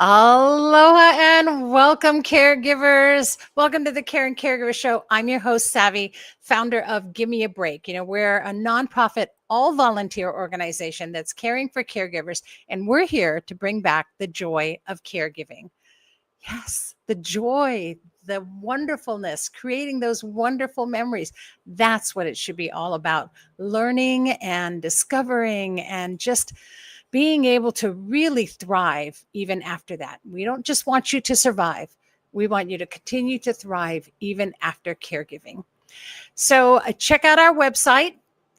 Aloha and welcome, caregivers. Welcome to the Caring Caregiver Show. I'm your host, Savy, founder of Gimme a Break. We're a nonprofit, all volunteer organization that's caring for caregivers, and we're here to bring back the joy of caregiving. Yes, the joy, the wonderfulness, creating those wonderful memories. That's what it should be all about. Learning and discovering and just being able to really thrive even after that. We don't just want you to survive. We want you to continue to thrive even after caregiving. So check out our website,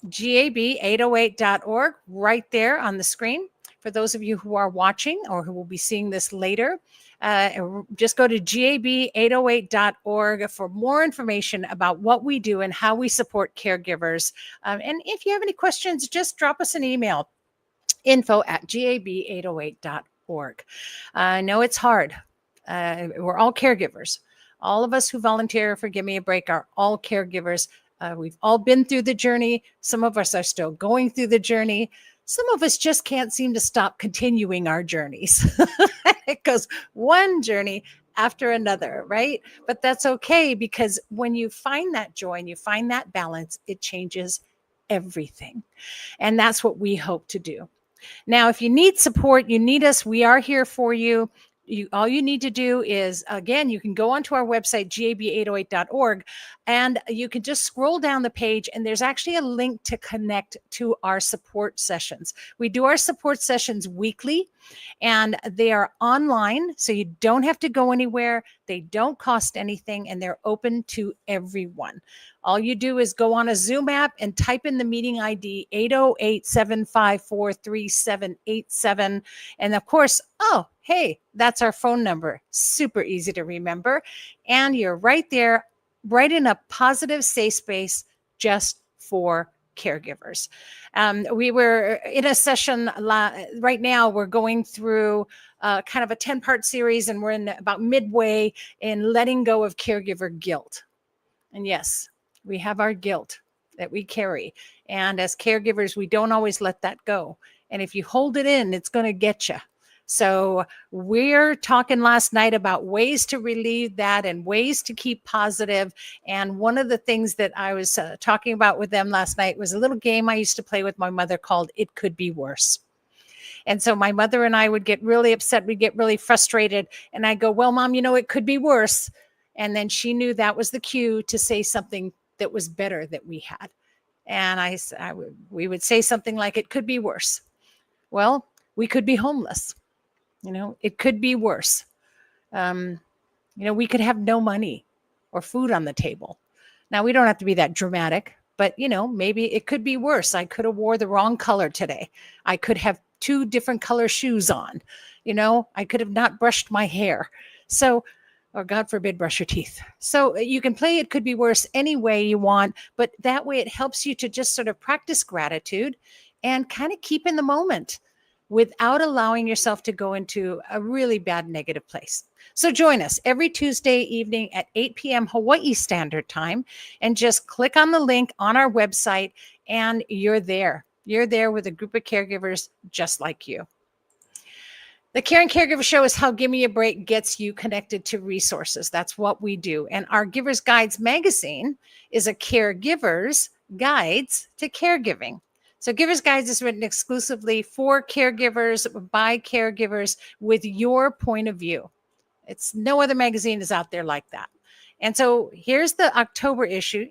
gab808.org, right there on the screen. For those of you who are watching or who will be seeing this later, just go to gab808.org for more information about what we do and how we support caregivers. And if you have any questions, just drop us an email, info@gab808.org. I know it's hard. We're all caregivers. All of us who volunteer for Gimme a Break are all caregivers. We've all been through the journey. Some of us are still going through the journey. Some of us just can't seem to stop continuing our journeys. It goes one journey after another, right? But that's okay, because when you find that joy and you find that balance, it changes everything. And that's what we hope to do. Now, if you need support, you need us, we are here for you. All you need to do is, again, you can go onto our website, gab808.org, and you can just scroll down the page, and there's actually a link to connect to our support sessions. We do our support sessions weekly, and they are online, so you don't have to go anywhere. They don't cost anything, and they're open to everyone. All you do is go on a Zoom app and type in the meeting ID 808-754-3787. And of course, oh, hey, that's our phone number. Super easy to remember. And you're right there, right in a positive, safe space just for caregivers. We were in a session right now. We're going through kind of a 10-part series, and we're in about midway in letting go of caregiver guilt. And yes, we have our guilt that we carry. And as caregivers, we don't always let that go. And if you hold it in, it's going to get you. So we're talking last night about ways to relieve that and ways to keep positive. And one of the things that I was talking about with them last night was a little game I used to play with my mother called It Could Be Worse. And so my mother and I would get really upset. We'd get really frustrated. And I'd go, well, Mom, it could be worse. And then she knew that was the cue to say something that was better that we had. And we would say something like, it could be worse. Well, we could be homeless. It could be worse. We could have no money or food on the table. Now, we don't have to be that dramatic, but, maybe it could be worse. I could have wore the wrong color today. I could have 2 different color shoes on. I could have not brushed my hair. So, or God forbid, brush your teeth. So you can play It Could Be Worse any way you want, but that way it helps you to just sort of practice gratitude and kind of keep in the moment without allowing yourself to go into a really bad negative place. So join us every Tuesday evening at 8 p.m. Hawaii Standard Time, and just click on the link on our website and you're there. You're there with a group of caregivers just like you. The Caring Caregiver Show is how Gimme a Break gets you connected to resources. That's what we do. And our Giver's Guides magazine is a caregiver's guides to caregiving. So Giver's Guides is written exclusively for caregivers, by caregivers, with your point of view. No other magazine is out there like that. And so here's the October issue.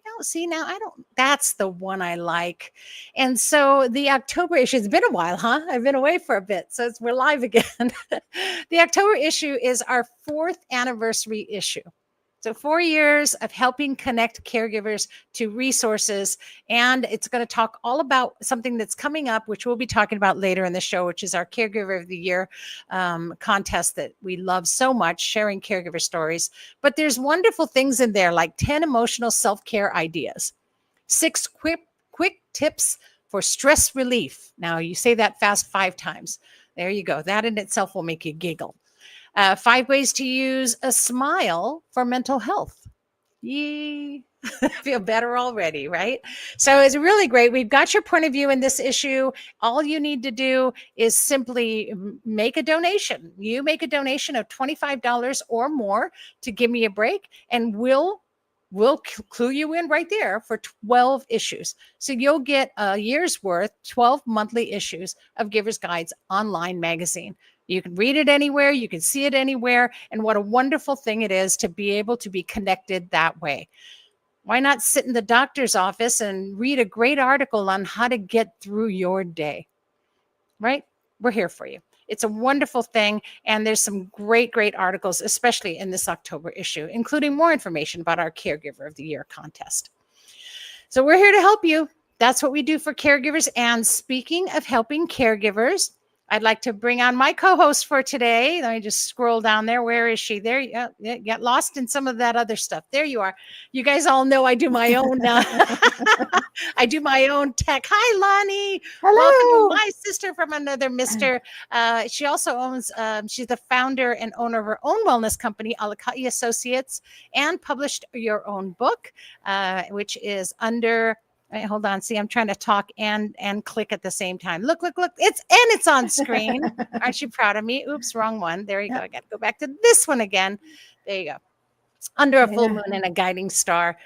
That's the one I like. And so the October issue, it's been a while, huh? I've been away for a bit. So we're live again. The October issue is our 4th anniversary issue. So 4 years of helping connect caregivers to resources. And it's going to talk all about something that's coming up, which we'll be talking about later in the show, which is our Caregiver of the Year contest that we love so much, sharing caregiver stories. But there's wonderful things in there, like 10 emotional self-care ideas, 6 quick tips for stress relief. Now, you say that fast 5 times. There you go. That in itself will make you giggle. 5 ways to use a smile for mental health. Yee. Feel better already, right? So it's really great. We've got your point of view in this issue. All you need to do is simply make a donation. You make a donation of $25 or more to Give Me a Break, and we'll clue you in right there for 12 issues. So you'll get a year's worth, 12 monthly issues of Giver's Guides online magazine. You can read it anywhere, you can see it anywhere, and what a wonderful thing it is to be able to be connected that way. Why not sit in the doctor's office and read a great article on how to get through your day, right? We're here for you. It's a wonderful thing. And there's some great, great articles, especially in this October issue, including more information about our Caregiver of the Year contest. So we're here to help you. That's what we do for caregivers. And speaking of helping caregivers, I'd like to bring on my co-host for today. Let me just scroll down there. Where is she? There, yeah, get lost in some of that other stuff. There you are. You guys all know I do my own. I do my own tech. Hi, Lani. Hello. Welcome, my sister from another Mister. She also owns. She's the founder and owner of her own wellness company, Alicati Associates, and published your own book, which is under. Hold on. See, I'm trying to talk and click at the same time. Look. It's on screen. Aren't you proud of me? Oops, wrong one. There you go. I got to go back to this one again. There you go. Under a full moon and a guiding star.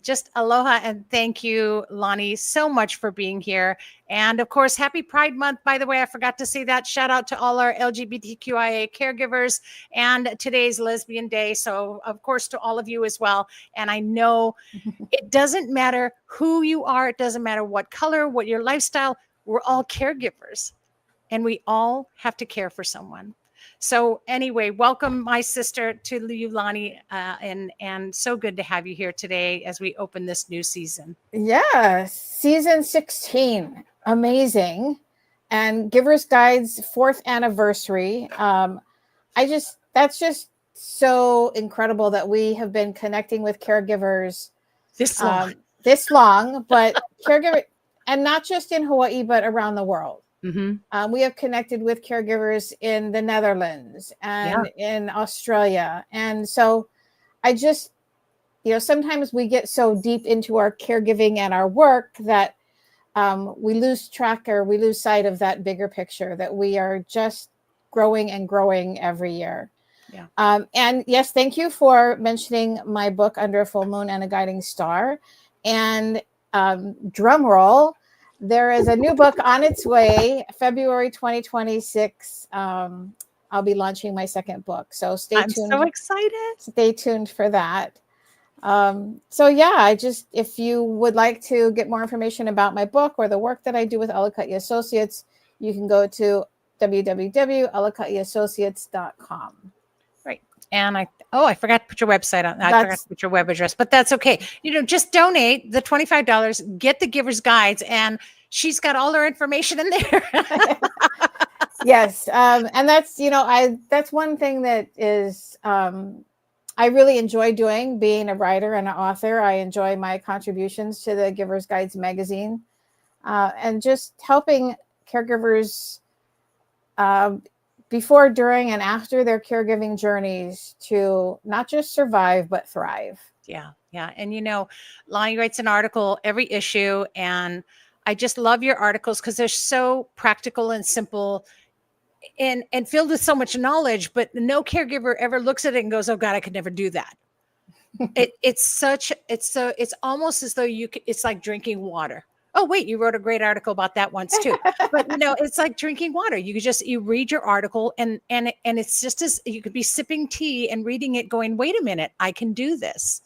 Just aloha and thank you, Lani, so much for being here. And of course, happy Pride Month. By the way, I forgot to say that. Shout out to all our LGBTQIA caregivers and today's Lesbian Day. So of course, to all of you as well. And I know it doesn't matter who you are. It doesn't matter what color, what your lifestyle. We're all caregivers and we all have to care for someone. So anyway, welcome my sister to you, Lani, and so good to have you here today as we open this new season. Yeah, season 16, amazing, and Giver's Guides 4th anniversary. That's just so incredible that we have been connecting with caregivers this long, but caregiver, and not just in Hawaii, but around the world. Mm-hmm. We have connected with caregivers in the Netherlands and in Australia. And so I just, sometimes we get so deep into our caregiving and our work that we lose track or we lose sight of that bigger picture, that we are just growing and growing every year. Yeah. And yes, thank you for mentioning my book, Under a Full Moon and a Guiding Star. And drum roll, there is a new book on its way, February 2026. I'll be launching my second book. So stay tuned. I'm so excited. Stay tuned for that. If you would like to get more information about my book or the work that I do with Alicati Associates, you can go to www.alicatiassociates.com. Right. And I forgot to put your website on. I forgot to put your web address, but that's okay. Just donate the $25, get the Giver's Guides, and she's got all her information in there. Yes. And that's, that's one thing that is, I really enjoy doing, being a writer and an author. I enjoy my contributions to the Giver's Guides magazine, and just helping caregivers, before, during, and after their caregiving journeys to not just survive, but thrive. Yeah. Yeah. And, Lani writes an article every issue, and I just love your articles because they're so practical and simple and filled with so much knowledge, but no caregiver ever looks at it and goes, oh God, I could never do that. It's almost as though it's like drinking water. Oh, wait, you wrote a great article about that once too. But it's like drinking water. You read your article and it's just as you could be sipping tea and reading it going, wait a minute, I can do this.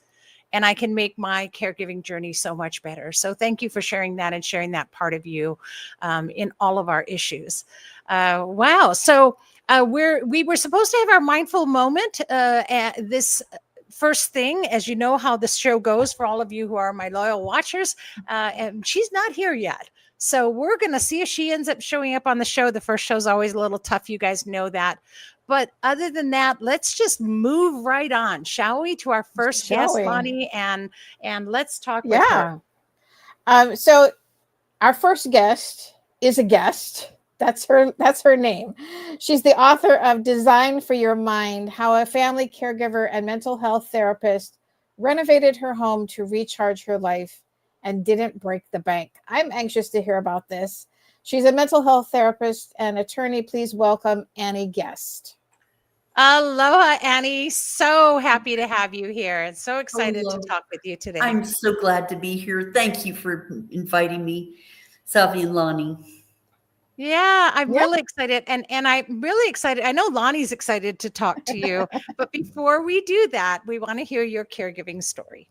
And I can make my caregiving journey so much better. So thank you for sharing that and sharing that part of you in all of our issues. Wow. So we were supposed to have our mindful moment this first thing, as you know how this show goes for all of you who are my loyal watchers, and she's not here yet. So we're going to see if she ends up showing up on the show. The first show is always a little tough. You guys know that. But other than that, let's just move right on, shall we, to our first guest, Lani, and let's talk with her. So our first guest is a guest. That's her name. She's the author of Design for Your Mind, How a Family Caregiver and Mental Health Therapist renovated her home to recharge her life, and didn't break the bank. I'm anxious to hear about this. She's a mental health therapist and attorney. Please welcome Annie Guest. Aloha, Annie. So happy to have you here and so excited Hello. to talk with you today. I'm so glad to be here. Thank you for inviting me, Savy and Lani. Yeah, I'm really excited. And I'm really excited. I know Lani's excited to talk to you. But before we do that, we want to hear your caregiving story.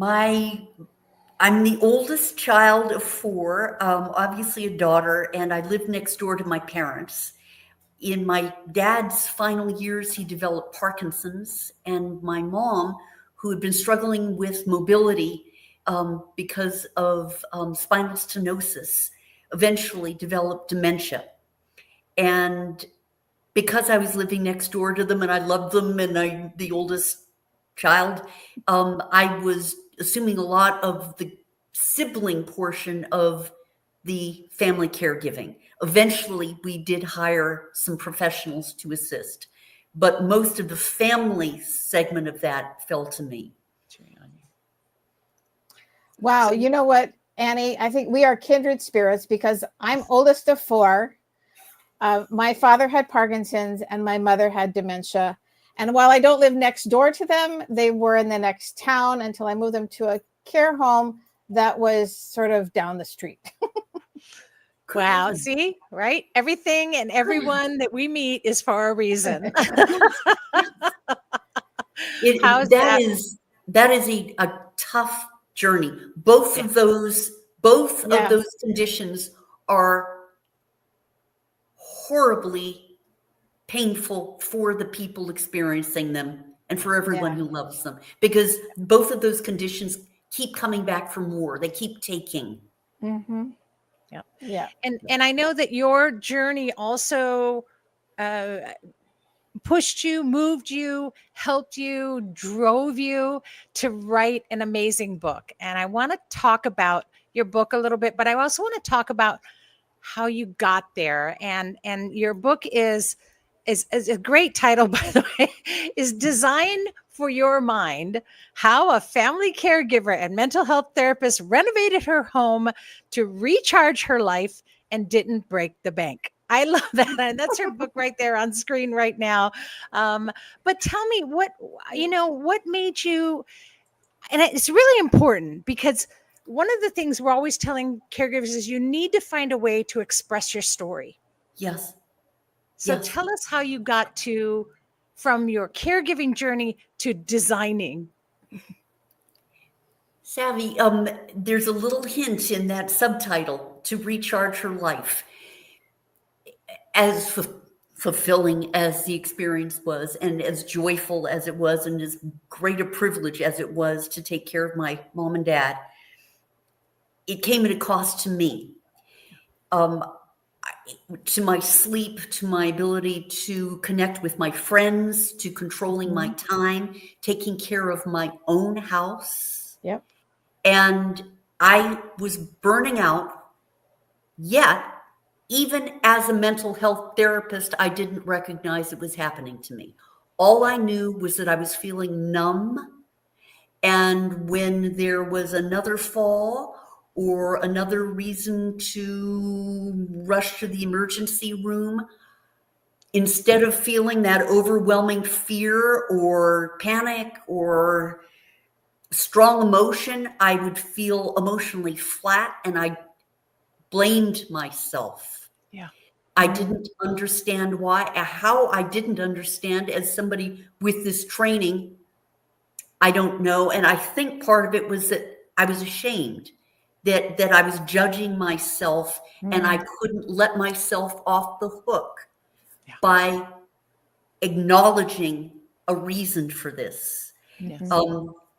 I'm the oldest child of four, obviously a daughter, and I lived next door to my parents. In my dad's final years, he developed Parkinson's, and my mom, who had been struggling with mobility because of spinal stenosis, eventually developed dementia. And because I was living next door to them and I loved them and I'm the oldest child, I was assuming a lot of the sibling portion of the family caregiving. Eventually, we did hire some professionals to assist, but most of the family segment of that fell to me. Wow. You know what, Annie? I think we are kindred spirits because I'm oldest of four. My father had Parkinson's and my mother had dementia. And while I don't live next door to them, they were in the next town until I moved them to a care home that was sort of down the street. Wow. See, right? Everything and everyone that we meet is for a reason. That is a tough journey. Both of those conditions are horribly painful for the people experiencing them and for everyone who loves them, because both of those conditions keep coming back for more. They keep taking. Mm-hmm. Yeah. And I know that your journey also pushed you, moved you, helped you, drove you to write an amazing book. And I want to talk about your book a little bit, but I also want to talk about how you got there. And your book is a great title, by the way, is Design for Your Mind: How a Family Caregiver and Mental Health Therapist Renovated Her Home to Recharge Her Life and Didn't Break the Bank. I love that. And that's her book right there on screen right now. But tell me what made you, and it's really important because one of the things we're always telling caregivers is you need to find a way to express your story. Yes. So tell us how you got from your caregiving journey to designing. Savy, there's a little hint in that subtitle, to recharge her life. As fulfilling as the experience was, and as joyful as it was, and as great a privilege as it was to take care of my mom and dad, it came at a cost to me. To my sleep, to my ability to connect with my friends, to controlling my time, taking care of my own house. Yep. And I was burning out, yet even as a mental health therapist, I didn't recognize it was happening to me. All I knew was that I was feeling numb. And when there was another fall or another reason to rush to the emergency room, instead of feeling that overwhelming fear or panic or strong emotion, I would feel emotionally flat, and I blamed myself. Yeah. I didn't understand how I didn't understand as somebody with this training. I don't know. And I think part of it was that I was ashamed that I was judging myself, and I couldn't let myself off the hook by acknowledging a reason for this. Yes.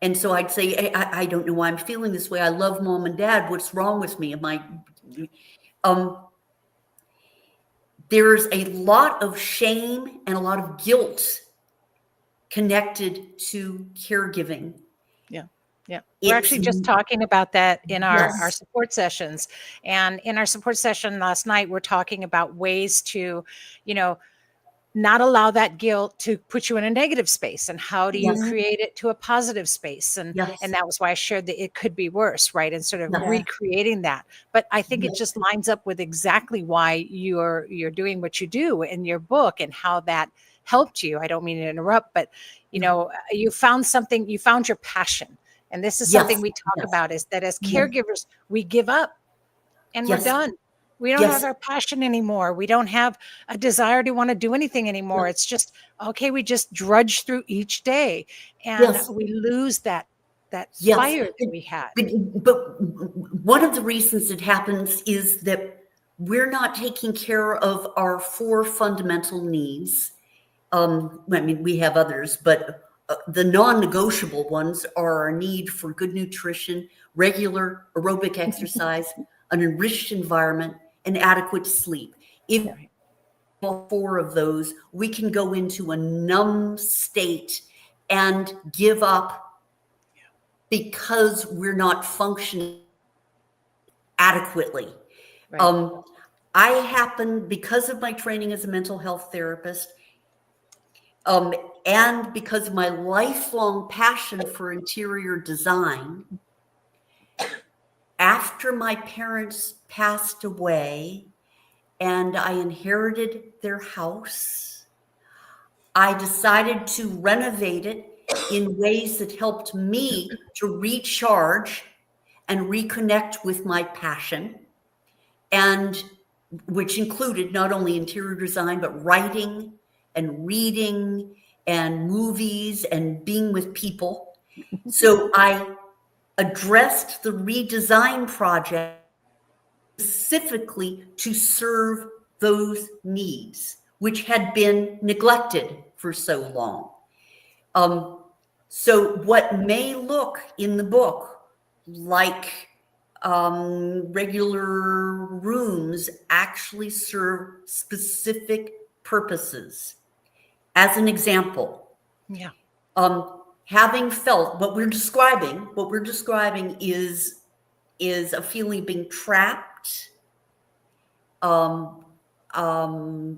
And so I'd say, I don't know why I'm feeling this way. I love mom and dad. What's wrong with me? There's a lot of shame and a lot of guilt connected to caregiving. Yeah. We're actually just talking about that in our support sessions. And in our support session last night, we're talking about ways to, not allow that guilt to put you in a negative space, and how do you Yes. create it to a positive space? And Yes. and that was why I shared that it could be worse, right? And sort of Yeah. recreating that. But I think Yeah. it just lines up with exactly why you're doing what you do in your book, and how that helped you. I don't mean to interrupt, but you know, you found something, you found your passion. And this is something Yes. we talk Yes. about, is that as Yeah. caregivers, we give up and we're Yes. done. We don't Yes. have our passion anymore. We don't have a desire to want to do anything anymore. No. It's just, okay, we just drudge through each day, and Yes. we lose that Yes. fire that we had. But one of the reasons it happens is that we're not taking care of our 4 fundamental needs. I mean, we have others, but the non-negotiable ones are our need for good nutrition, regular aerobic exercise, an enriched environment, and adequate sleep. If all 4 of those, we can go into a numb state and give up because we're not functioning adequately. Right. I happen, because of my training as a mental health therapist, and because of my lifelong passion for interior design, after my parents passed away and I inherited their house, I decided to renovate it in ways that helped me to recharge and reconnect with my passion, and which included not only interior design, but writing and reading and movies and being with people. So I addressed the redesign project specifically to serve those needs, which had been neglected for so long. So what may look in the book like regular rooms actually serve specific purposes. As an example, Yeah. Having felt what we're describing is a feeling of being trapped,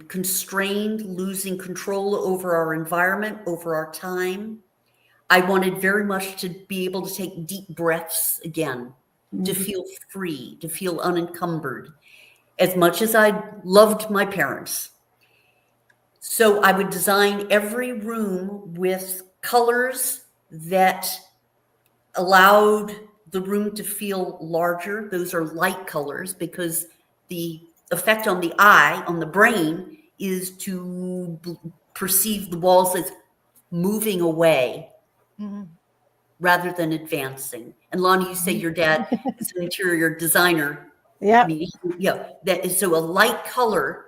constrained, losing control over our environment, over our time. I wanted very much to be able to take deep breaths again, to feel free, to feel unencumbered, as much as I loved my parents. So I would design every room with colors that allowed the room to feel larger. Those are light colors, because the effect on the eye, on the brain, is to perceive the walls as moving away rather than advancing. And Lani, you say your dad is an interior designer. Yeah. I mean, yeah. That is, so a light color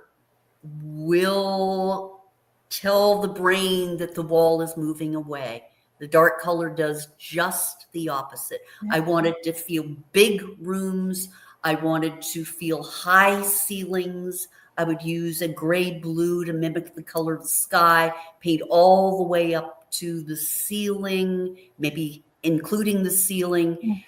will tell the brain that the wall is moving away. The dark color does just the opposite. I wanted to feel big rooms. I wanted to feel high ceilings. I would use a gray blue to mimic the color of the sky, paint all the way up to the ceiling, maybe including the ceiling.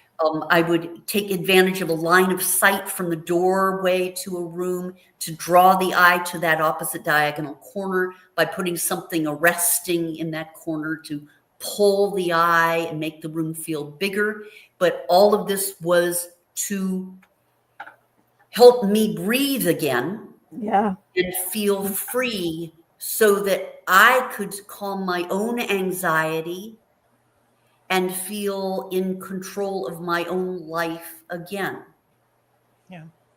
I would take advantage of a line of sight from the doorway to a room to draw the eye to that opposite diagonal corner by putting something arresting in that corner to pull the eye and make the room feel bigger. But all of this was to help me breathe again. Yeah. And feel free, so that I could calm my own anxiety and feel in control of my own life again.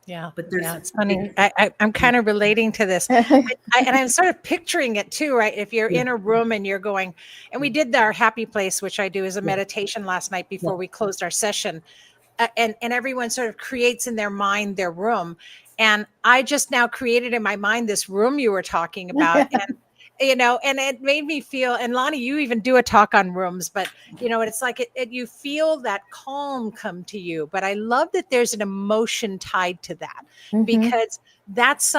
Yeah. But there's, it's funny. I'm kind of relating to this. And I'm sort of picturing it too, right? If you're in a room and you're going, and we did our happy place, which I do as a meditation last night before we closed our session. And everyone sort of creates in their mind their room. And I just now created in my mind this room you were talking about. And, and it made me feel, and Lani, you even do a talk on rooms, but, it's like you feel that calm come to you. But I love that there's an emotion tied to that, because that's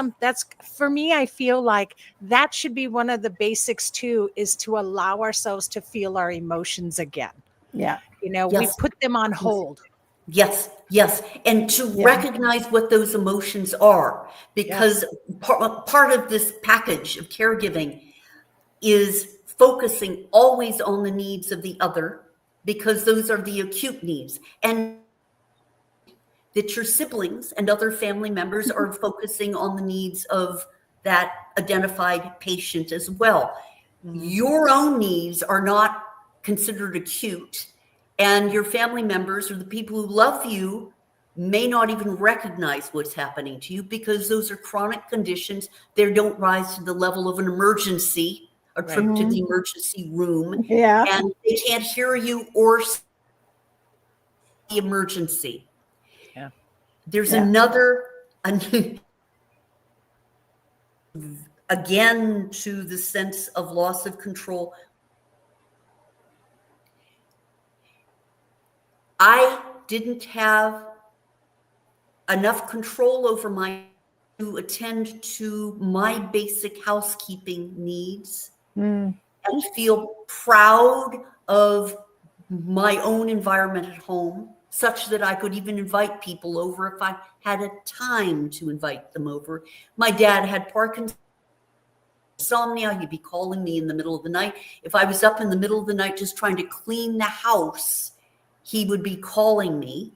for me, I feel like that should be one of the basics too, is to allow ourselves to feel our emotions again. Yeah. We put them on hold. Yes, yes. And to recognize what those emotions are, because part of this package of caregiving is focusing always on the needs of the other, because those are the acute needs. And that your siblings and other family members are focusing on the needs of that identified patient as well. Your own needs are not considered acute, and your family members or the people who love you may not even recognize what's happening to you, because those are chronic conditions. They don't rise to the level of an emergency, a trip to the emergency room, and they can't hear you or see the emergency. There's another, again, to the sense of loss of control. I didn't have enough control over to attend to my basic housekeeping needs and feel proud of my own environment at home, such that I could even invite people over if I had a time to invite them over. My dad had Parkinson's, insomnia. He'd be calling me in the middle of the night. If I was up in the middle of the night just trying to clean the house, he would be calling me.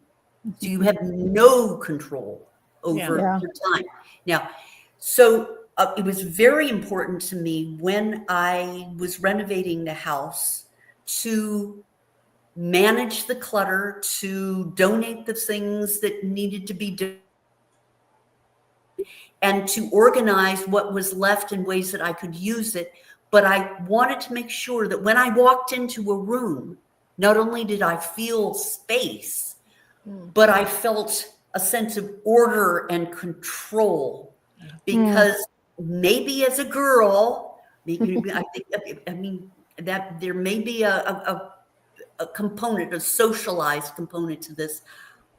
So you have no control over your time. Now, so it was very important to me when I was renovating the house to manage the clutter, to donate the things that needed to be done, and to organize what was left in ways that I could use it. But I wanted to make sure that when I walked into a room, not only did I feel space, but I felt a sense of order and control. Because maybe as a girl, I mean, that there may be a component, a socialized component to this.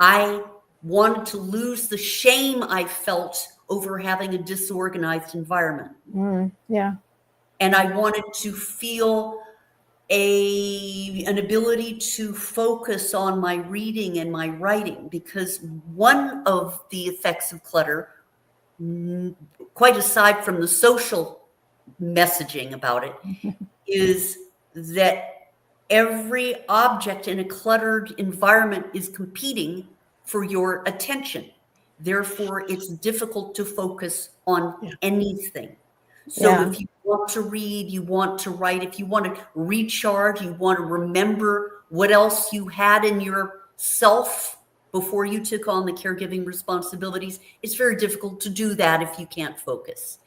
I wanted to lose the shame I felt over having a disorganized environment. And I wanted to feel an ability to focus on my reading and my writing, because one of the effects of clutter, quite aside from the social messaging about it, is that every object in a cluttered environment is competing for your attention. Therefore, it's difficult to focus on anything. So if you want to read, you want to write, if you want to recharge, you want to remember what else you had in yourself before you took on the caregiving responsibilities, it's very difficult to do that if you can't focus.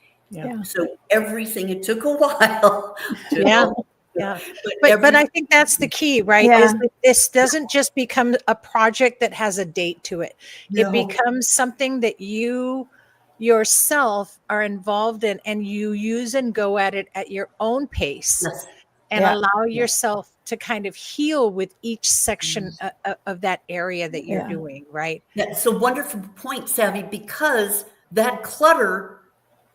So everything, it took a while. But I think that's the key, right? Is that this doesn't just become a project that has a date to it. It becomes something that you yourself are involved in, and you use and go at it at your own pace, and allow yourself to kind of heal with each section of that area that you're doing, right? That's a wonderful point, Savy, because that clutter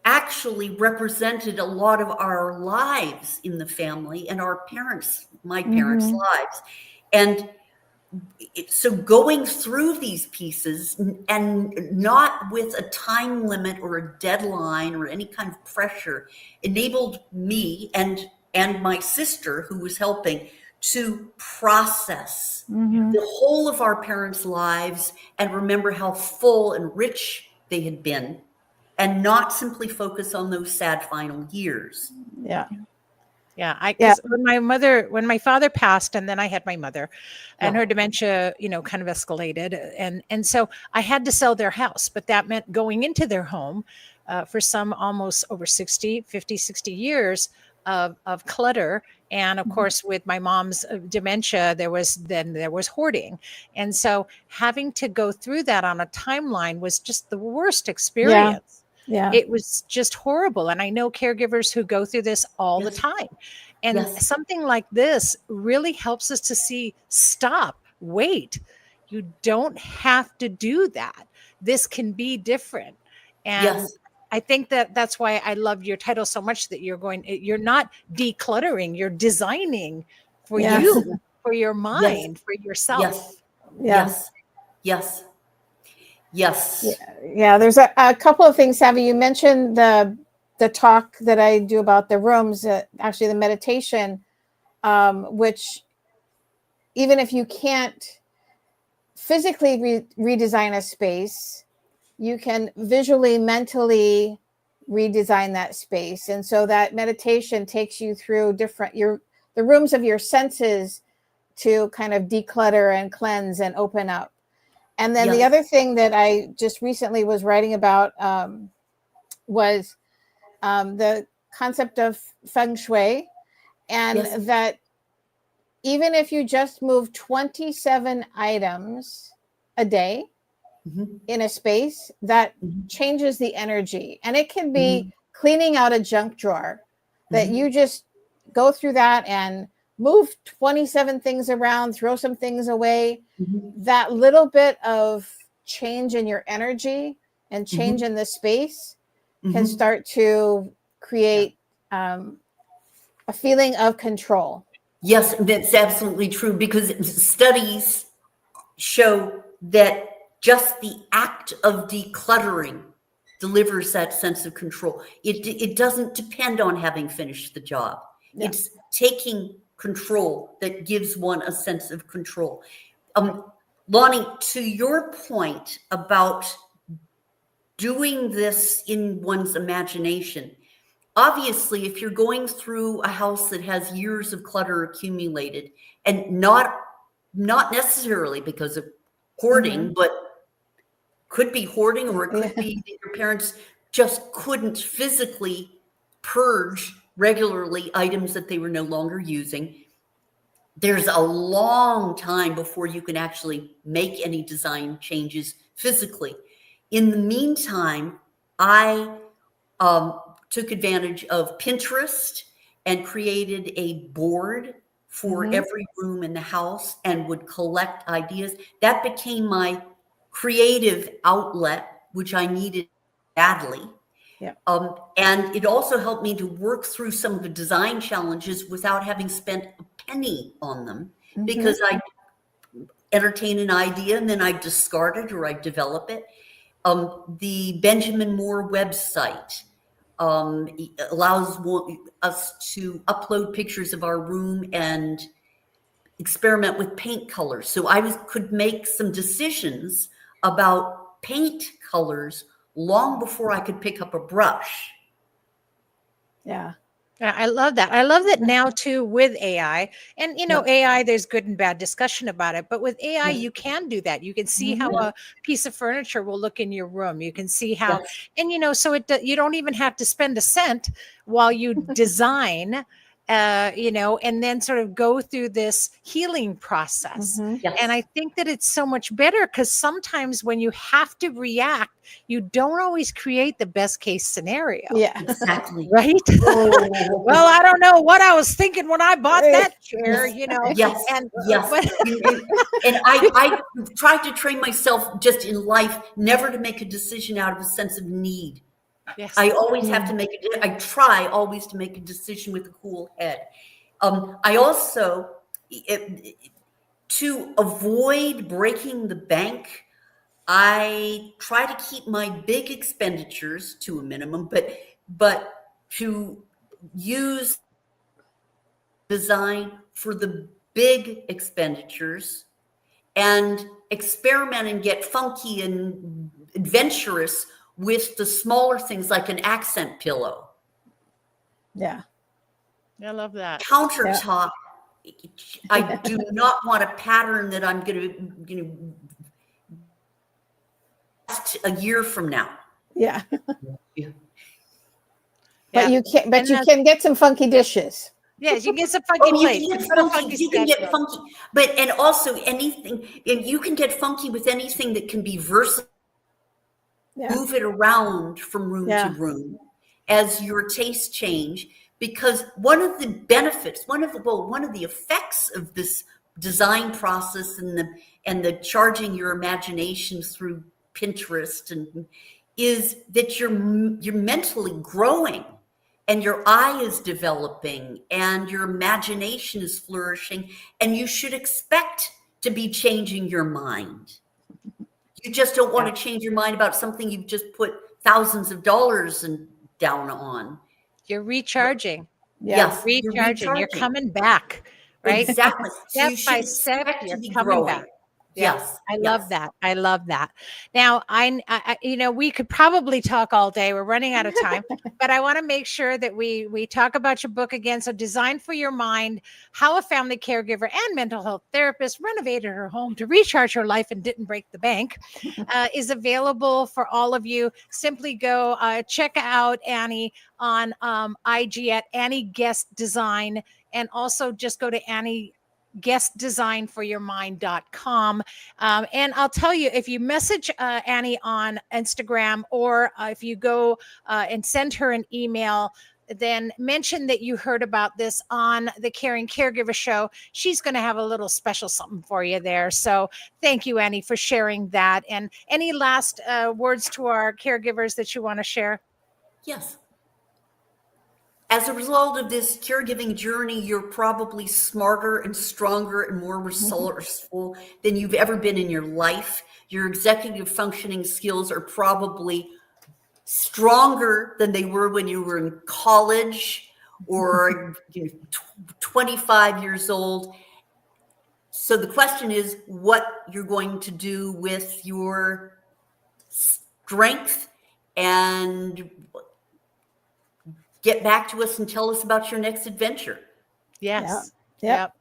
actually represented a lot of our lives in the family and our parents, my parents' lives. And so going through these pieces, and not with a time limit or a deadline or any kind of pressure, enabled me and my sister, who was helping, to process the whole of our parents' lives and remember how full and rich they had been, and not simply focus on those sad final years. When my father passed, and then I had my mother, and her dementia, kind of escalated. And so I had to sell their house, but that meant going into their home for some almost over 50, 60 years of clutter. And of course, with my mom's dementia, there was hoarding. And so having to go through that on a timeline was just the worst experience. It was just horrible. And I know caregivers who go through this all the time. And something like this really helps us to see, stop, wait, you don't have to do that. This can be different. And I think that's why I love your title so much, that you're not decluttering, you're designing for you, for your mind, for yourself. Yes. Yes. Yes. Yeah. There's a couple of things, Savvy. You mentioned the talk that I do about the rooms, actually the meditation, which even if you can't physically redesign a space, you can visually, mentally redesign that space. And so that meditation takes you through the rooms of your senses to kind of declutter and cleanse and open up. And then the other thing that I just recently was writing about was the concept of feng shui, and that even if you just move 27 items a day in a space, that changes the energy. And it can be cleaning out a junk drawer, that you just go through that and move 27 things around, throw some things away. That little bit of change in your energy and change in the space can start to create a feeling of control. Yes, that's absolutely true, because studies show that just the act of decluttering delivers that sense of control. It doesn't depend on having finished the job. It's taking control that gives one a sense of control. Lani, to your point about doing this in one's imagination, obviously, if you're going through a house that has years of clutter accumulated, and not necessarily because of hoarding, but could be hoarding, or it could be that your parents just couldn't physically purge regularly items that they were no longer using, there's a long time before you can actually make any design changes physically. In the meantime, I took advantage of Pinterest and created a board for every room in the house and would collect ideas. That became my creative outlet, which I needed badly. And it also helped me to work through some of the design challenges without having spent a penny on them, because I entertain an idea and then I discard it or I develop it. The Benjamin Moore website allows us to upload pictures of our room and experiment with paint colors. So I could make some decisions about paint colors long before I could pick up a brush. Yeah, I love that. I love that now too with AI. And AI, there's good and bad discussion about it, but with AI, you can do that. You can see how a piece of furniture will look in your room. You can see how, and so you don't even have to spend a cent while you design, and then sort of go through this healing process. And I think that it's so much better, because sometimes when you have to react, you don't always create the best case scenario. Yeah, exactly. Right. Well, I don't know what I was thinking when I bought that chair, Yes. And I tried to train myself just in life never to make a decision out of a sense of need. Yes. I always have to I try always to make a decision with a cool head. I also, to avoid breaking the bank, I try to keep my big expenditures to a minimum, but to use design for the big expenditures and experiment and get funky and adventurous with the smaller things, like an accent pillow. I love that. Countertop. I do not want a pattern that I'm going to, a year from now. But you can get some funky dishes. Yes, you can get some funky plates. You can get funky, and also anything, and you can get funky with anything that can be versatile. Move it around from room to room as your tastes change, because one of the benefits, one of the effects of this design process and the charging your imagination through Pinterest is that you're mentally growing, and your eye is developing, and your imagination is flourishing, and you should expect to be changing your mind. You just don't want to change your mind about something you've just put thousands of dollars down on. You're recharging. Yes, You're recharging. You're coming back, right? Exactly. So Step you by should step, expect you're to be coming growing. back. Yeah, Yes. I love that. I love that. Now, we could probably talk all day. We're running out of time, but I want to make sure that we talk about your book again. So, Design for Your Mind: How a Family Caregiver and Mental Health Therapist Renovated Her Home to Recharge Her Life and Didn't Break the Bank, is available for all of you. Simply go check out Annie on IG at Annie Guest Design, and also just go to Annie guestdesignforyourmind.com. And I'll tell you, if you message Annie on Instagram, or if you go and send her an email, then mention that you heard about this on the Caring Caregiver Show, she's going to have a little special something for you there. So thank you, Annie, for sharing that. And any last words to our caregivers that you want to share? Yes. As a result of this caregiving journey, you're probably smarter and stronger and more resourceful than you've ever been in your life. Your executive functioning skills are probably stronger than they were when you were in college or 25 years old. So the question is what you're going to do with your strength, and get back to us and tell us about your next adventure. Yes. Yep.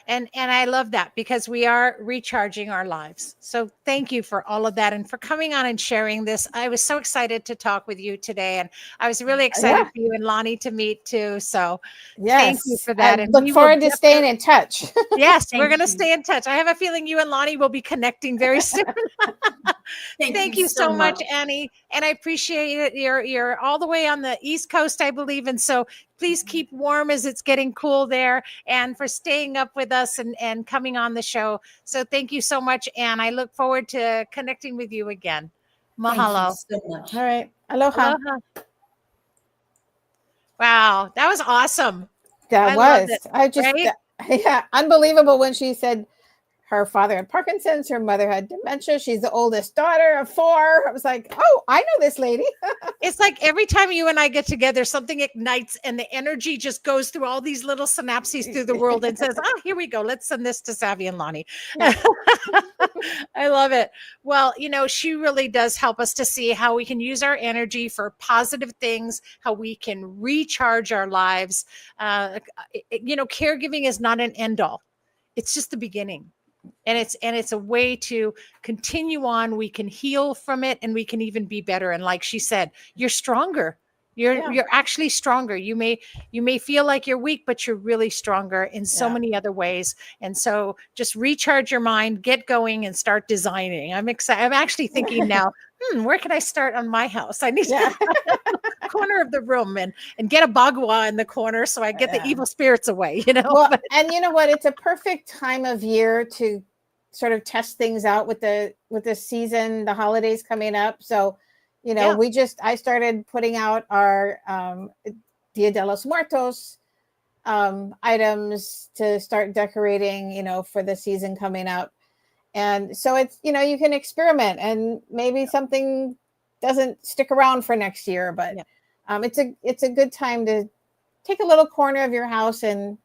And I love that, because we are recharging our lives. So thank you for all of that and for coming on and sharing this. I was so excited to talk with you today, and I was really excited for you and Lani to meet too. So thank you for that. And look forward to staying in touch. Yes, we're going to stay in touch. I have a feeling you and Lani will be connecting very soon. Thank you so much, Annie. And I appreciate it. You're all the way on the East Coast, I believe. And so please keep warm as it's getting cool there, and for staying up with us and coming on the show. So thank you so much. And I look forward to connecting with you again. Mahalo. Thank you so much. All right. Aloha. Wow. That was awesome. That was. I just, unbelievable when she said her father had Parkinson's, her mother had dementia. She's the oldest daughter of 4. I was like, oh, I know this lady. It's like every time you and I get together, something ignites and the energy just goes through all these little synapses through the world and says, oh, here we go. Let's send this to Savy and Lani. Yeah. I love it. Well, she really does help us to see how we can use our energy for positive things, how we can recharge our lives. Caregiving is not an end all. It's just the beginning. And it's a way to continue on. We can heal from it, and we can even be better. And like she said, you're stronger. You're actually stronger. You may feel like you're weak, but you're really stronger in so many other ways. And so just recharge your mind, get going, and start designing. I'm excited. I'm actually thinking now, where can I start on my house? I need to corner of the room and get a bagua in the corner so I get the evil spirits away, Well, and you know what? It's a perfect time of year to sort of test things out with the season, the holidays coming up. So, I started putting out our Dia de los Muertos items to start decorating, for the season coming up. And so it's, you can experiment, and maybe something doesn't stick around for next year, but it's a good time to take a little corner of your house and,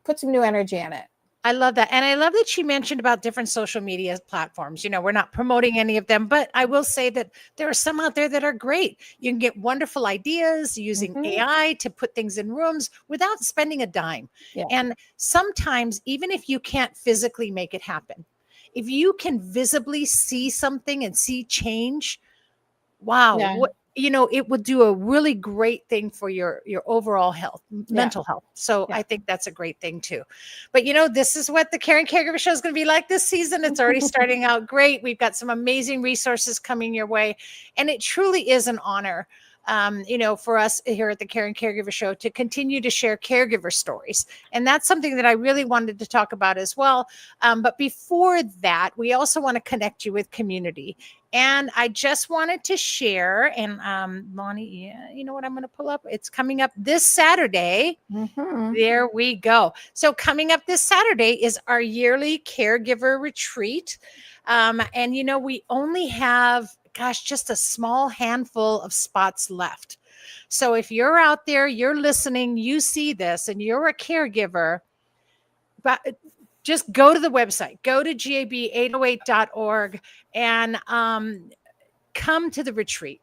put some new energy in it. I love that. And I love that she mentioned about different social media platforms. We're not promoting any of them, but I will say that there are some out there that are great. You can get wonderful ideas using AI to put things in rooms without spending a dime. Yeah. And sometimes, even if you can't physically make it happen, if you can visibly see something and see change, wow. Yeah. It would do a really great thing for your overall health, mental health. So I think that's a great thing too. But this is what the Caring Caregiver Show is going to be like this season. It's already starting out great. We've got some amazing resources coming your way. And it truly is an honor, for us here at the Caring Caregiver Show to continue to share caregiver stories. And that's something that I really wanted to talk about as well. But before that, we also want to connect you with community. And I just wanted to share, and Lani, you know what I'm going to pull up? It's coming up this Saturday. Mm-hmm. There we go. So coming up this Saturday is our yearly caregiver retreat. And, we only have, just a small handful of spots left. So if you're out there, you're listening, you see this, and you're a caregiver, but just go to the website, go to gab808.org and come to the retreat.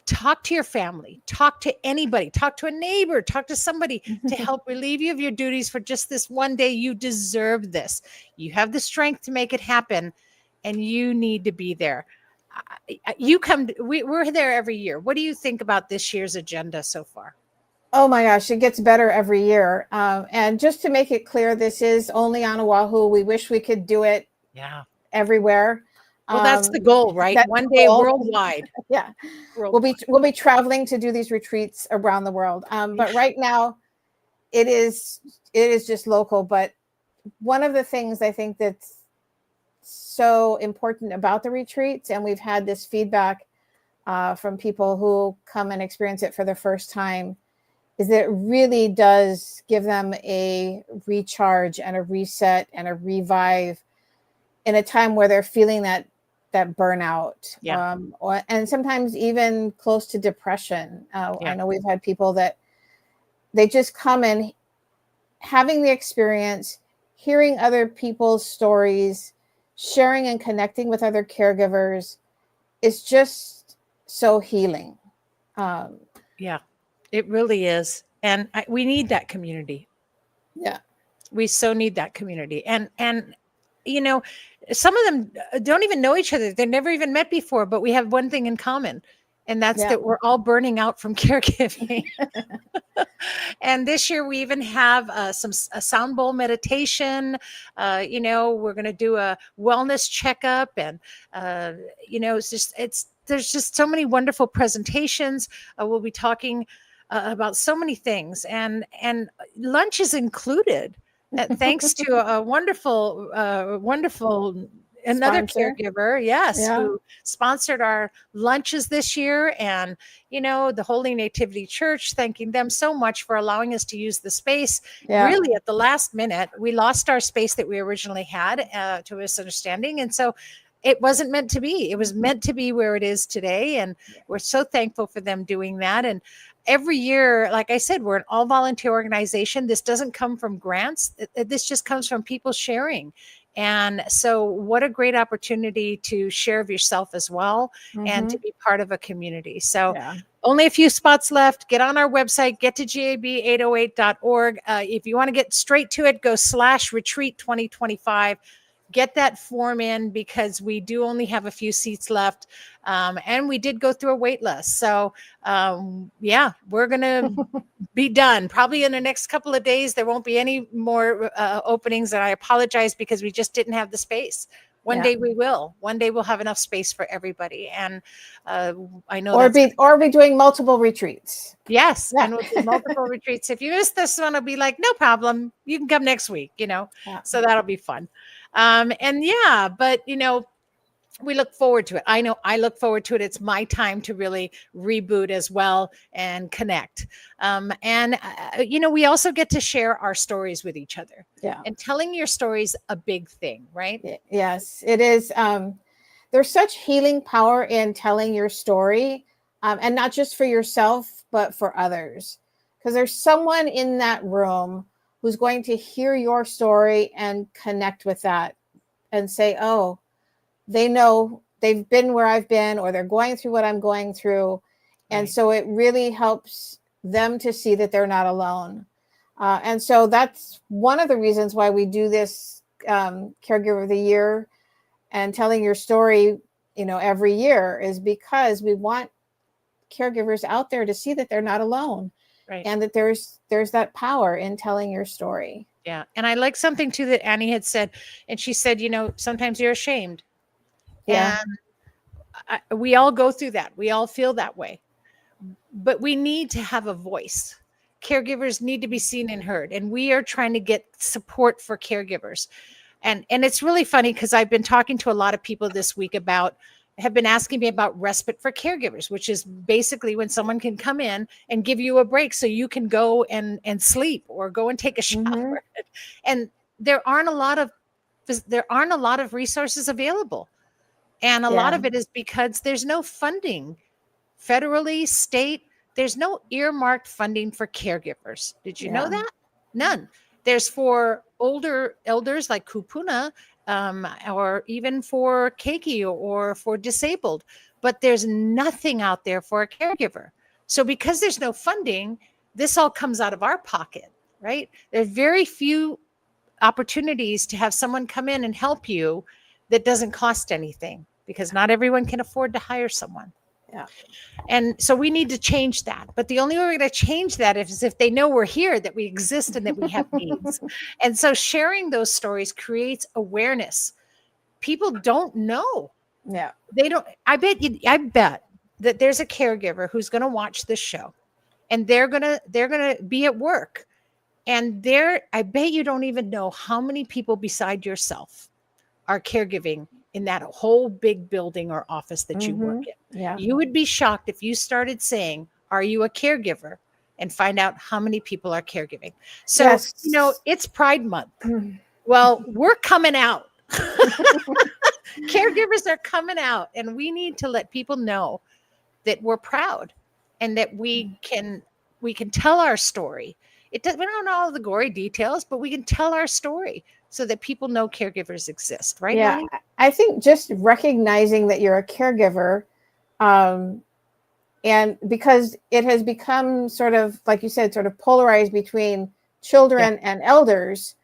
Talk to your family, talk to anybody, talk to a neighbor, talk to somebody to help relieve you of your duties for just this one day. You deserve this. You have the strength to make it happen, and you need to be there. We're there every year. What do you think about this year's agenda so far? Oh my gosh, it gets better every year. And just to make it clear, this is only on Oahu. We wish we could do it everywhere. Well, that's the goal, right? One day worldwide. Yeah. Worldwide. We'll be traveling to do these retreats around the world. But right now it is just local. But one of the things I think that's so important about the retreats, and we've had this feedback from people who come and experience it for the first time, is that it really does give them a recharge and a reset and a revive in a time where they're feeling that burnout, and sometimes even close to depression. I know we've had people that they just come in having the experience, hearing other people's stories, sharing and connecting with other caregivers is just so healing. It really is. And we need that community. Yeah. We so need that community. And some of them don't even know each other. They've never even met before, but we have one thing in common. And that's that we're all burning out from caregiving. And this year we even have a sound bowl meditation. We're going to do a wellness checkup, and there's just so many wonderful presentations. We'll be talking about so many things, and lunch is included. Thanks to a wonderful another caregiver, who sponsored our lunches this year. And the Holy Nativity Church, thanking them so much for allowing us to use the space. Really at the last minute. We lost our space that we originally had to a misunderstanding, and so it wasn't meant to be. It was meant to be where it is today, and we're so thankful for them doing that. And every year, like I said, we're an all volunteer organization. This doesn't come from grants. This just comes from people sharing. And so what a great opportunity to share of yourself as well, and to be part of a community. So only a few spots left. Get on our website, get to gab808.org. If you want to get straight to it, go /retreat 2025. Get that form in, because we do only have a few seats left. And we did go through a wait list. So we're going to be done probably in the next couple of days. There won't be any more openings. And I apologize, because we just didn't have the space. One day we will. One day we'll have enough space for everybody. And I know or be doing multiple retreats. Yes. And we'll do multiple retreats. If you miss this one, I'll be like, no problem. You can come next week, So that'll be fun. But we look forward to it. I know I look forward to it. It's my time to really reboot as well and connect. We also get to share our stories with each other. Yeah. And telling your stories a big thing, right? Yes, it is. There's such healing power in telling your story, and not just for yourself, but for others. Because there's someone in that room who's going to hear your story and connect with that and say, oh, they know, they've been where I've been, or they're going through what I'm going through. And so it really helps them to see that they're not alone. And so that's one of the reasons why we do this Caregiver of the Year and telling your story, every year, is because we want caregivers out there to see that they're not alone. Right. And that there's that power in telling your story. Yeah. And I like something too that Annie had said. And she said, sometimes you're ashamed. Yeah. And we all go through that. We all feel that way. But we need to have a voice. Caregivers need to be seen and heard. And we are trying to get support for caregivers. And it's really funny, because I've been talking to a lot of people this week about have been asking me about respite for caregivers, which is basically when someone can come in and give you a break so you can go and sleep or go and take a shower. Mhm. And there aren't a lot of resources available. And a lot Yeah. of it is because there's no funding, federally, state, there's no earmarked funding for caregivers. Did you know Yeah. that? None. There's for older elders like kupuna, or even for keiki or for disabled, but there's nothing out there for a caregiver. So because there's no funding, this all comes out of our pocket, right? There's very few opportunities to have someone come in and help you that doesn't cost anything, because not everyone can afford to hire someone. Yeah. And so we need to change that. But the only way we're going to change that is if they know we're here, that we exist, and that we have needs. And so sharing those stories creates awareness. People don't know. Yeah. They don't. I bet that there's a caregiver who's going to watch this show, and they're going to be at work, and I bet you don't even know how many people beside yourself are caregiving in that whole big building or office that you work in. Yeah. You would be shocked if you started saying, "Are you a caregiver?" and find out how many people are caregiving. So, Yes. it's Pride Month. Well, we're coming out. Caregivers are coming out, and we need to let people know that we're proud and that we can tell our story. We don't know all the gory details, but we can tell our story so that people know caregivers exist, right? Yeah, Lani? I think just recognizing that you're a caregiver, and because it has become sort of, like you said, sort of polarized between children and elders,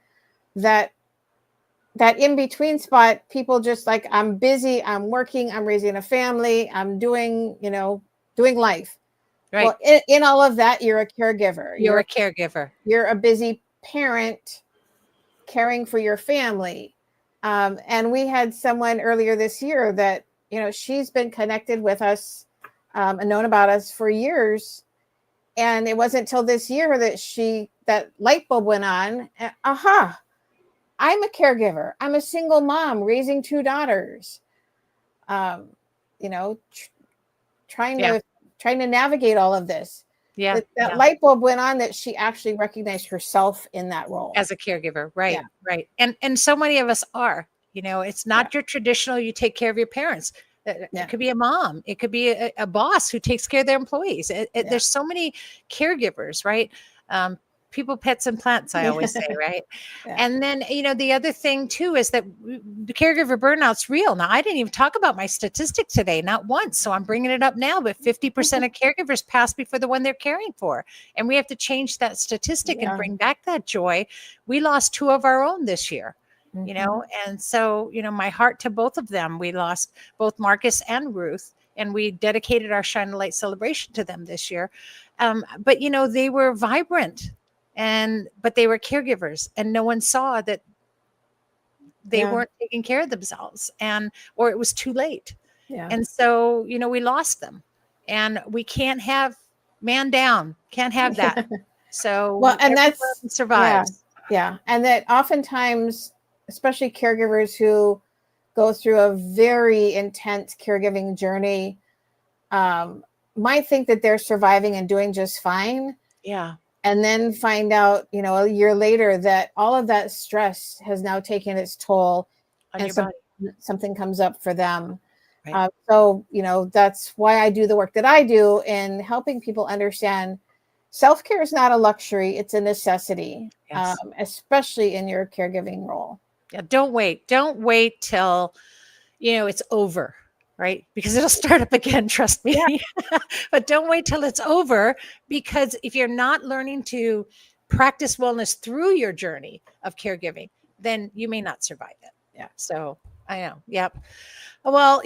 that in between spot, people just like, I'm busy, I'm working, I'm raising a family, I'm doing life. Right. Well, in all of that, you're a caregiver. You're a caregiver. You're a busy parent caring for your family. And we had someone earlier this year that, she's been connected with us and known about us for years. And it wasn't until this year that that light bulb went on. I'm a caregiver. I'm a single mom raising 2 daughters. Trying to navigate all of this. Yeah. That light bulb went on that she actually recognized herself in that role as a caregiver. Right. Yeah. Right. And so many of us are, it's not your traditional, you take care of your parents. It could be a mom. It could be a boss who takes care of their employees. There's so many caregivers, right? People, pets, and plants, I always say, right? Yeah. And then, the other thing too is that the caregiver burnout's real. Now, I didn't even talk about my statistic today, not once. So I'm bringing it up now, but 50% of caregivers pass before the one they're caring for. And we have to change that statistic and bring back that joy. We lost 2 of our own this year. And so, my heart to both of them. We lost both Marcus and Ruth, and we dedicated our Shine a Light celebration to them this year. But, they were vibrant, but they were caregivers, and no one saw that they weren't taking care of themselves, or it was too late. Yeah. And so, we lost them, and we can't have man down, can't have that. So, and that's survives. Yeah. And that oftentimes, especially caregivers who go through a very intense caregiving journey, might think that they're surviving and doing just fine. Yeah. And then find out, a year later that all of that stress has now taken its toll On and your body. something comes up for them. Right. So, that's why I do the work that I do in helping people understand self-care is not a luxury. It's a necessity, Yes. Especially in your caregiving role. Yeah, don't wait till, it's over, right? Because it'll start up again, trust me. Yeah. But don't wait till it's over, because if you're not learning to practice wellness through your journey of caregiving, then you may not survive it. Yeah. So I know. Yep. Well,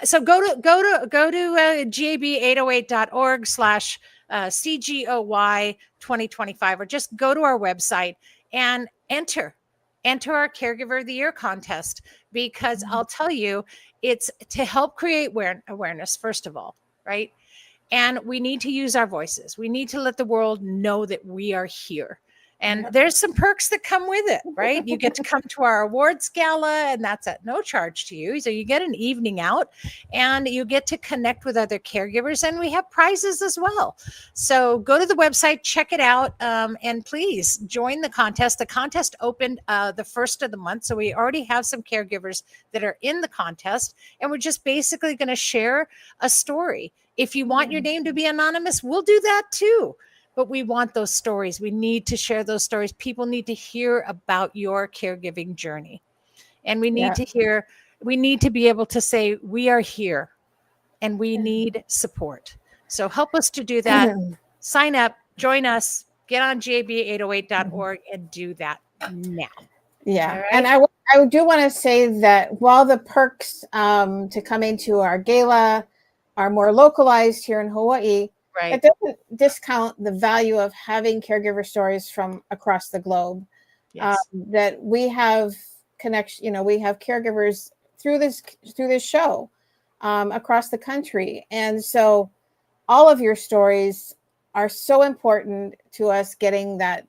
so go to gab808.org/CGOY 2025, or just go to our website and enter our Caregiver of the Year contest, because I'll tell you, it's to help create awareness, first of all, right? And we need to use our voices. We need to let the world know that we are here. And there's some perks that come with it, right? You get to come to our awards gala, and that's at no charge to you. So you get an evening out, and you get to connect with other caregivers, and we have prizes as well. So go to the website, check it out, and please join the contest. The contest opened the first of the month, so we already have some caregivers that are in the contest, and we're just basically going to share a story. If you want your name to be anonymous, we'll do that too. But we want those stories. We need to share those stories. People need to hear about your caregiving journey. And we need to be able to say, we are here and we need support. So help us to do that. Sign up, join us, get on gab808.org and do that now. Yeah. Right? And I do want to say that while the perks to come into our gala are more localized here in Hawaii, it doesn't discount the value of having caregiver stories from across the globe. Yes. That we have connection, we have caregivers through this show across the country. And so all of your stories are so important to us getting that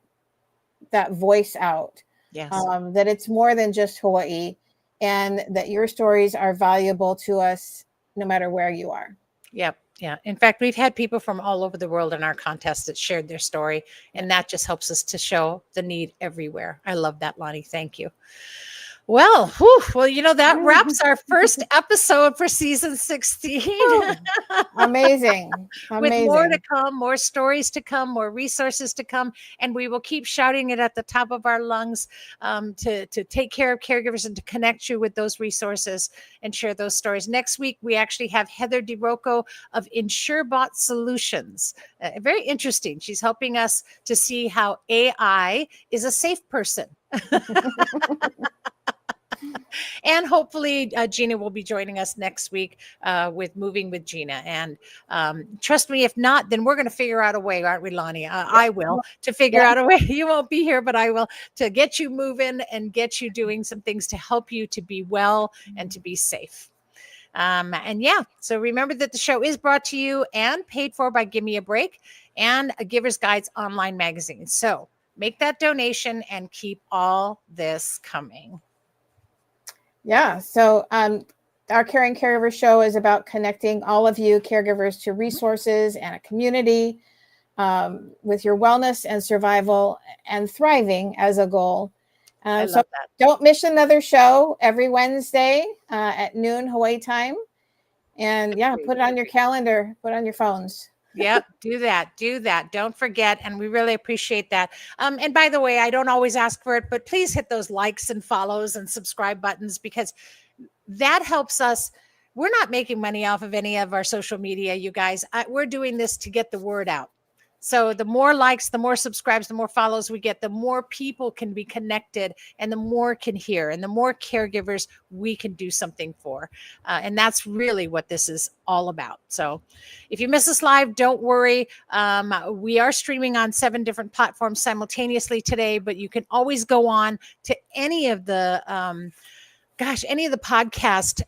voice out. Yes. That it's more than just Hawaii, and that your stories are valuable to us no matter where you are. Yep. Yeah. In fact, we've had people from all over the world in our contest that shared their story, and that just helps us to show the need everywhere. I love that, Lani. Thank you. Well, that wraps our first episode for season 16. Amazing. With more to come, more stories to come, more resources to come. And we will keep shouting it at the top of our lungs to take care of caregivers and to connect you with those resources and share those stories. Next week, we actually have Heather DeRocco of InsureBot Solutions. Very interesting. She's helping us to see how AI is a safe person. And hopefully Gina will be joining us next week with Moving with Gina. And trust me, if not, then we're going to figure out a way, aren't we, Lani? I will, to figure out a way. You won't be here, but I will, to get you moving and get you doing some things to help you to be well and to be safe. So remember that the show is brought to you and paid for by Gimme a Break and a Giver's Guides online magazine. So make that donation and keep all this coming. Yeah. So our Caring Caregiver Show is about connecting all of you caregivers to resources and a community with your wellness and survival and thriving as a goal. I love that. Don't miss another show every Wednesday at noon Hawaii time. And put it on your calendar, put it on your phones. Yep. Do that. Don't forget. And we really appreciate that. And by the way, I don't always ask for it, but please hit those likes and follows and subscribe buttons, because that helps us. We're not making money off of any of our social media, you guys. We're doing this to get the word out. So the more likes, the more subscribes, the more follows we get, the more people can be connected and the more can hear and the more caregivers we can do something for. And that's really what this is all about. So if you miss us live, don't worry. We are streaming on 7 different platforms simultaneously today, but you can always go on to any of the podcast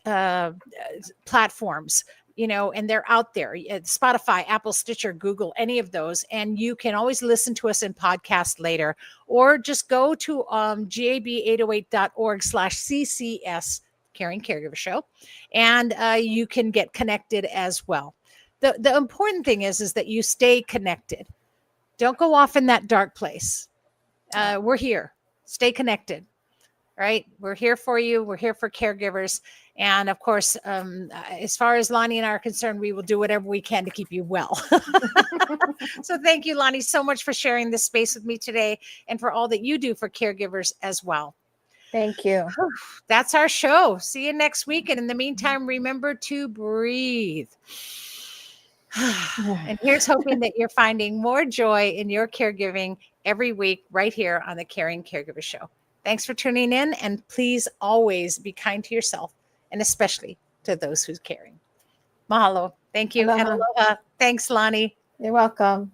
platforms. And they're out there, Spotify, Apple, Stitcher, Google, any of those. And you can always listen to us in podcast later, or just go to gab808.org/CCS, Caring Caregiver Show, and you can get connected as well. The important thing is that you stay connected. Don't go off in that dark place. We're here. Stay connected. Right? We're here for you. We're here for caregivers. And of course, as far as Lani and I are concerned, we will do whatever we can to keep you well. So thank you, Lani, so much for sharing this space with me today and for all that you do for caregivers as well. Thank you. That's our show. See you next week. And in the meantime, remember to breathe. And here's hoping that you're finding more joy in your caregiving every week right here on the Caring Caregiver Show. Thanks for tuning in, and please always be kind to yourself and especially to those who's caring. Mahalo. Thank you. Aloha. And aloha. Thanks, Lani. You're welcome.